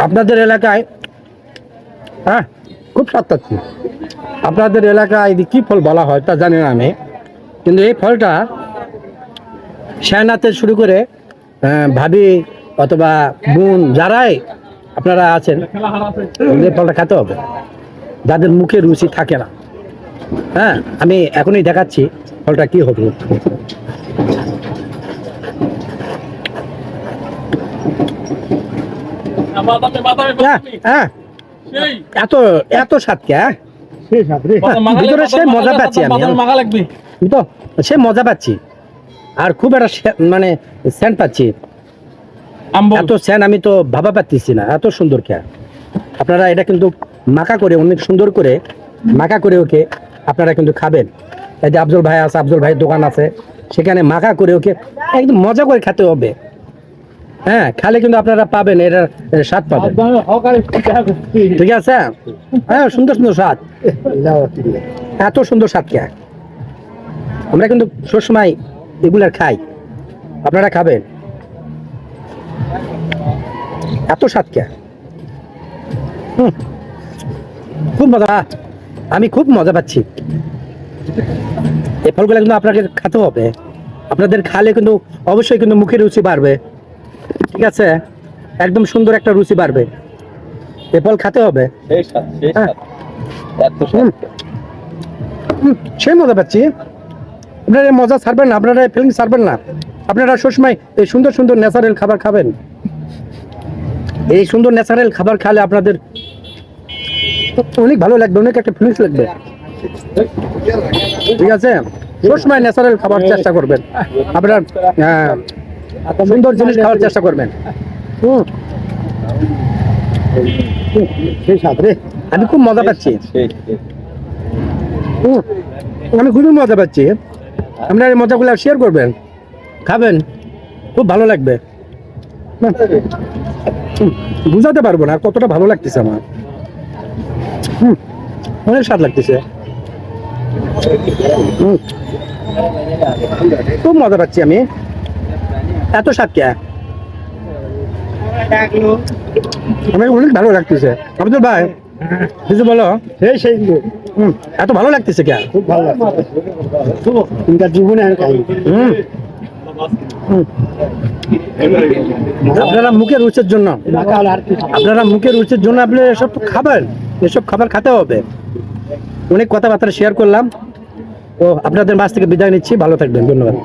আপনাদের এলাকায় হ্যাঁ খুব স্বাদ পাচ্ছি। আপনাদের এলাকায় কি ফল বলা হয় তা জানি না আমি, কিন্তু এই ফলটা শেয়ানাতে শুরু করে ভাবি অথবা বোন যারাই আপনারা আছেন, এই ফলটা খেতে হবে যাদের মুখে রুচি থাকে না। হ্যাঁ, আমি এখনই দেখাচ্ছি ফলটা কি হবে। হ্যাঁ, এত এত স্বাদ কে ভিতরে সে মজা পাচ্ছি আমি তো, সে মজা পাচ্ছি আর খুব একটা মানে সেন্ট পাচ্ছি। এত সেন্ট আমি তো ভাবা পাচ্ছি না, এত সুন্দর খেয়া। আপনারা এটা কিন্তু মাখা করে অনেক সুন্দর করে মাখা করে ওকে আপনারা কিন্তু খাবেন। এই যে আফজল ভাই আছে, আফজল ভাইয়ের দোকান আছে, সেখানে মাখা করে ওকে একদম মজা করে খেতে হবে। হ্যাঁ, খালে কিন্তু আপনারা পাবেন, এটার স্বাদ পাবেন। ঠিক আছে, হ্যাঁ সুন্দর সুন্দর স্বাদ, এত সুন্দর স্বাদ কে। আমরা কিন্তু সবসময় এগুলার খাই, আপনারা খাবেন। এত স্বাদ কে, খুব মজা, আমি খুব মজা পাচ্ছি। এই ফলগুলো কিন্তু আপনাকে খেতে হবে, আপনাদের খালে কিন্তু অবশ্যই কিন্তু মুখের রুচি বাড়বে। ঠিক আছে, একদম সুন্দর একটা রুচি বাড়বে, এই ফল খেতে হবে। সেই মজা পাচ্ছি। আপনারা এই মজা ছাড়বেন না, আপনারা ফিলিং ছাড়বেন না। আপনারা সবসময় এই সুন্দর সুন্দর ন্যাচারাল খাবার খাবেন। এই সুন্দর ন্যাচারাল খাবার খেলে আপনাদের অনেক ভালো লাগবে, অনেক একটা ফিলিংস লাগবে। ঠিক আছে, সবসময় ন্যাচারাল খাবার চেষ্টা করবেন, আপনারা সুন্দর জিনিস খাওয়ার চেষ্টা করবেন। আমি খুব মজা পাচ্ছি, আমি খুবই মজা পাচ্ছি। আপনারা এই মজাগুলো শেয়ার করবেন, খাবেন, খুব ভালো লাগবে। বুঝাতে পারবো না কতটা ভালো লাগতেছে আমার। অনেক স্বাদ লাগতেছে, খুব মজা পাচ্ছি আমি। এত স্বাদ কে, আমার অনেক ভালো লাগতেছে। আব্দুল ভাই কিছু বলো। এত ভালো লাগতেছে কে, খুব ভালো লাগছে জীবনে। আপনারা মুখের রুচির জন্য, আপনারা মুখের রুচির জন্য আপনি এসব খাবেন, এসব খাবার খেতে হবে। অনেক কথাবার্তা শেয়ার করলাম, তো আপনাদের মাঝ থেকে বিদায় নিচ্ছি। ভালো থাকবেন, ধন্যবাদ।